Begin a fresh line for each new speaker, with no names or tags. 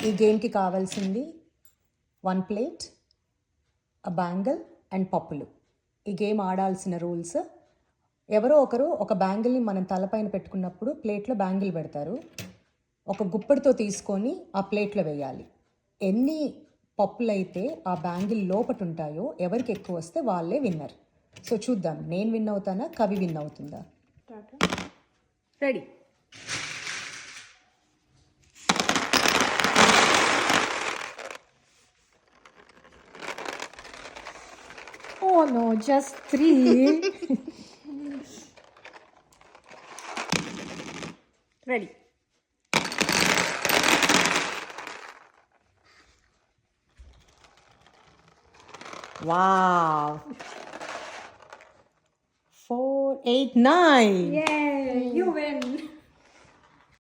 ఈ గేమ్కి కావాల్సింది 1 plate, a bangle and పప్పులు. ఈ గేమ్ ఆడాల్సిన రూల్స్: ఎవరో ఒకరు ఒక బ్యాంగిల్ని మనం తలపైన పెట్టుకున్నప్పుడు ప్లేట్లో బ్యాంగిల్ పెడతారు. ఒక గుప్పెడితో తీసుకొని ఆ ప్లేట్లో వేయాలి. ఎన్ని పప్పులైతే ఆ బ్యాంగిల్ లోపట ఉంటాయో ఎవరికి ఎక్కువ వస్తే వాళ్ళే విన్నర్. సో చూద్దాం, నేను విన్ అవుతానా, కవి విన్ అవుతుందా? Ready.
Oh no, just 3.
Ready. Wow. 4, 8, 9.
Yay, you win.